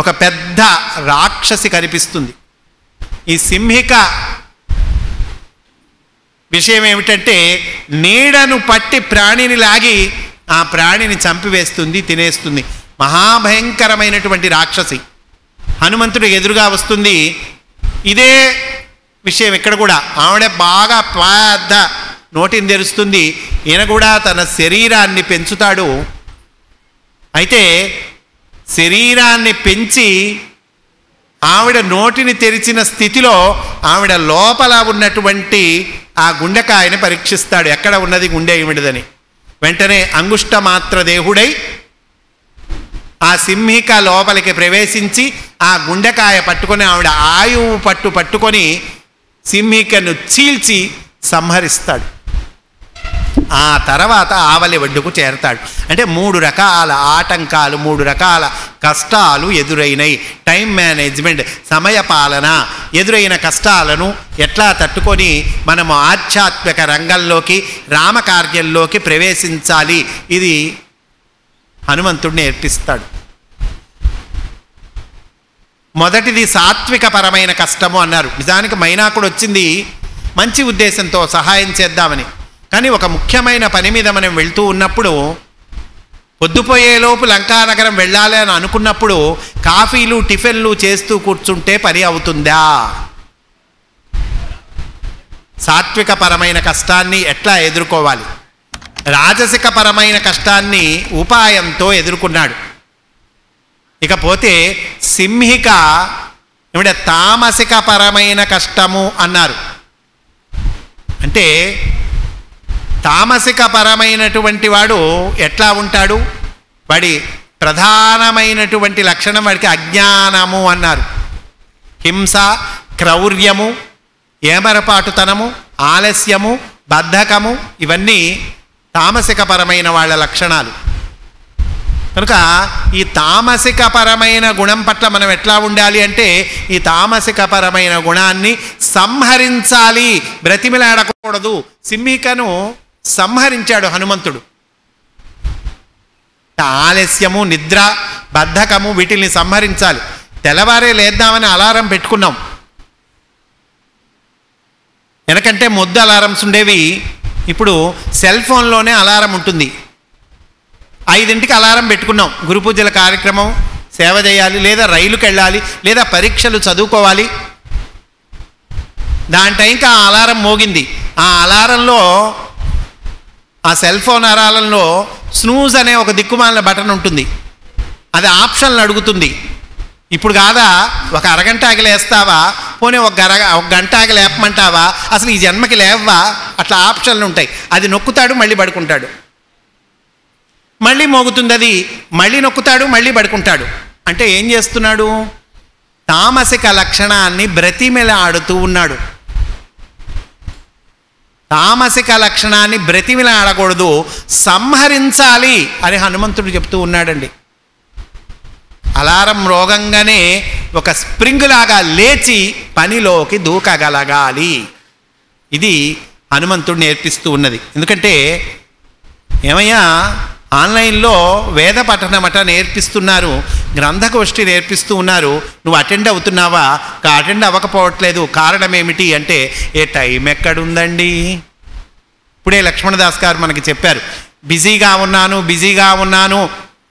ఒక పెద్ద రాక్షసి కనిపిస్తుంది. ఈ సింహిక విషయం ఏమిటంటే, నీడను పట్టి ప్రాణిని లాగి ఆ ప్రాణిని చంపివేస్తుంది, తినేస్తుంది. మహాభయంకరమైనటువంటి రాక్షసి హనుమంతుడు ఎదురుగా వస్తుంది. ఇదే విషయం ఇక్కడ కూడా, ఆవిడ బాగా పెద్ద నోటిని తెరుస్తుంది, ఈయన కూడా తన శరీరాన్ని పెంచుతాడు. అయితే శరీరాన్ని పెంచి ఆవిడ నోటిని తెరిచిన స్థితిలో ఆవిడ లోపల ఉన్నటువంటి ఆ గుండెకాయని పరీక్షిస్తాడు, ఎక్కడ ఉన్నది గుండె ఈవిడదని. వెంటనే అంగుష్టమాత్ర దేహుడై ఆ సింహిక లోపలికి ప్రవేశించి ఆ గుండెకాయ పట్టుకొని ఆవిడ ఆయువు పట్టుకొని సింహికను చీల్చి సంహరిస్తాడు. ఆ తర్వాత ఆవలి ఒడ్డుకు చేరతాడు. అంటే 3 రకాల ఆటంకాలు, 3 రకాల కష్టాలు ఎదురైనాయి. టైం మేనేజ్మెంట్, సమయపాలన, ఎదురైన కష్టాలను ఎట్లా తట్టుకొని మనము ఆధ్యాత్మిక రంగంలోకి, రామకార్యంలోకి ప్రవేశించాలి, ఇది హనుమంతుడిని నేర్పిస్తాడు. మొదటిది సాత్వికపరమైన కష్టము అన్నారు. నిజానికి మైనాకుడు వచ్చింది మంచి ఉద్దేశంతో సహాయం చేద్దామని. కానీ ఒక ముఖ్యమైన పని మీద మనం వెళ్తూ ఉన్నప్పుడు, పొద్దుపోయేలోపు లంకానగరం వెళ్ళాలి అని అనుకున్నప్పుడు కాఫీలు టిఫిన్లు చేస్తూ కూర్చుంటే పని అవుతుందా? సాత్వికపరమైన కష్టాన్ని ఎట్లా ఎదుర్కోవాలి? రాజసికపరమైన కష్టాన్ని ఉపాయంతో ఎదుర్కొన్నాడు. ఇకపోతే సింహిక ఏమిట తామసికపరమైన కష్టము అన్నారు. అంటే తామసిక పరమైనటువంటి వాడు ఎట్లా ఉంటాడు? వాడి ప్రధానమైనటువంటి లక్షణం వాడికి అజ్ఞానము అన్నారు. హింస, క్రౌర్యము, ఏమరపాటుతనము, ఆలస్యము, బద్ధకము ఇవన్నీ తామసిక పరమైన వాళ్ళ లక్షణాలు. కనుక ఈ తామసిక పరమైన గుణం పట్ల మనం ఎట్లా ఉండాలి అంటే ఈ తామసిక పరమైన గుణాన్ని సంహరించాలి, బ్రతిమిలాడకూడదు. సింహికను సంహరించాడు హనుమంతుడు. ఆలస్యము, నిద్ర, బద్ధకము వీటిని సంహరించాలి. తెల్లవారే లేద్దామని అలారం పెట్టుకున్నాం. ఎందుకంటే మొద్దు అలారమ్స్ ఉండేవి, ఇప్పుడు సెల్ ఫోన్లోనే అలారం ఉంటుంది. 5ంటికి అలారం పెట్టుకున్నాం. గురు పూజల కార్యక్రమం, సేవ చేయాలి, లేదా రైలుకి వెళ్ళాలి, లేదా పరీక్షలు చదువుకోవాలి. దాని టైంకి ఆ అలారం మోగింది. ఆ అలారంలో, ఆ సెల్ ఫోన్ అలారంలో స్నూజ్ అనే ఒక దిక్కుమాలిన బటన్ ఉంటుంది. అది ఆప్షన్లు అడుగుతుంది. ఇప్పుడు కాదా, ఒక అరగంట ఆగి లేస్తావా, పోనీ ఒక గంట ఆగి లేపమంటావా, అసలు ఈ జన్మకి లేవా, అట్లా ఆప్షన్లు ఉంటాయి. అది నొక్కుతాడు, మళ్ళీ పడుకుంటాడు. మళ్ళీ మోగుతుంది, అది మళ్ళీ నొక్కుతాడు, మళ్ళీ పడుకుంటాడు. అంటే ఏం చేస్తున్నాడు? తామసిక లక్షణాన్ని బ్రతిమిలాడుతూ ఉన్నాడు. తామసిక లక్షణాన్ని బ్రతిమిలాడకూడదు, సంహరించాలి అని హనుమంతుడు చెప్తూ ఉన్నాడండి. అలారం రోగంగానే ఒక స్ప్రింగ్ లాగా లేచి పనిలోకి దూకగలగాలి. ఇది హనుమంతుడు నేర్పిస్తూ ఉన్నది. ఎందుకంటే ఏమయ్యా, ఆన్లైన్లో వేద పఠనమట నేర్పిస్తున్నారు, గ్రంథగోష్ఠి నేర్పిస్తూ ఉన్నారు. నువ్వు అటెండ్ అవుతున్నావా? అటెండ్ అవ్వకపోవట్లేదు. కారణం ఏమిటి అంటే ఏ టైం ఎక్కడుందండి. ఇప్పుడే లక్ష్మణదాస్ గారు మనకి చెప్పారు, బిజీగా ఉన్నాను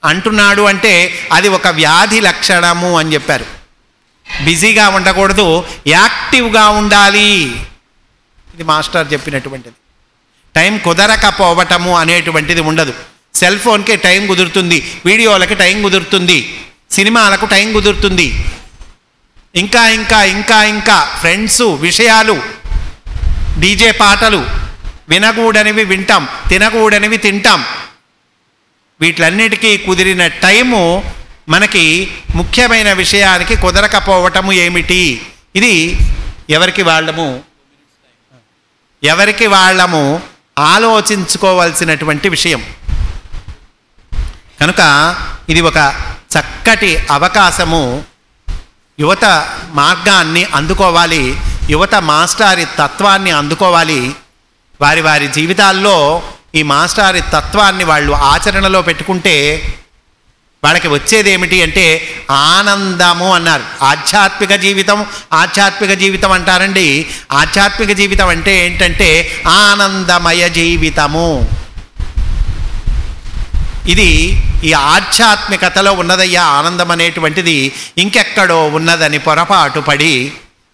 అంటున్నాడు అంటే అది ఒక వ్యాధి లక్షణము అని చెప్పారు. బిజీగా ఉండకూడదు, యాక్టివ్గా ఉండాలి. ఇది మాస్టర్ చెప్పినటువంటిది. టైం కుదరకపోవటము అనేటువంటిది ఉండదు. సెల్ ఫోన్కి టైం కుదురుతుంది, వీడియోలకి టైం కుదురుతుంది, సినిమాలకు టైం కుదురుతుంది, ఇంకా ఇంకా ఇంకా ఇంకా ఫ్రెండ్స్, విషయాలు, డీజే పాటలు, వినకూడనివి వింటాం, తినకూడనివి తింటాం. వీటిలన్నిటికీ కుదిరిన టైము మనకి ముఖ్యమైన విషయానికి కుదరకపోవటము ఏమిటి? ఇది ఎవరికి వాళ్ళము ఆలోచించుకోవాల్సినటువంటి విషయం. కనుక ఇది ఒక చక్కటి అవకాశము. యువత మార్గాన్ని అందుకోవాలి, యువత మాస్టారి తత్వాన్ని అందుకోవాలి. వారి జీవితాల్లో ఈ మాస్టారి తత్వాన్ని వాళ్ళు ఆచరణలో పెట్టుకుంటే వాళ్ళకి వచ్చేది ఏమిటి అంటే ఆనందము అన్నారు. ఆధ్యాత్మిక జీవితం అంటారండి. ఆధ్యాత్మిక జీవితం అంటే ఏంటంటే ఆనందమయ జీవితము. ఇది ఈ ఆధ్యాత్మికతలో ఉన్నదయ్యా. ఆనందం అనేటువంటిది ఇంకెక్కడో ఉన్నదని పొరపాటు పడి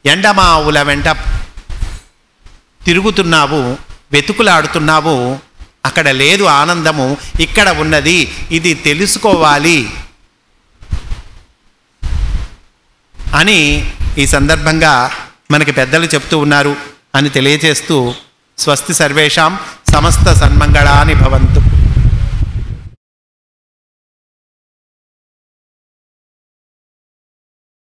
ఎండమావుల వెంట తిరుగుతున్నావు, వెతుకులాడుతున్నావు. అక్కడ లేదు ఆనందము, ఇక్కడ ఉన్నది. ఇది తెలుసుకోవాలి అని ఈ సందర్భంగా మనకి పెద్దలు చెప్తూ ఉన్నారు అని తెలియజేస్తూ స్వస్తి సర్వేషాం సమస్త సన్మంగళాని భవంతు.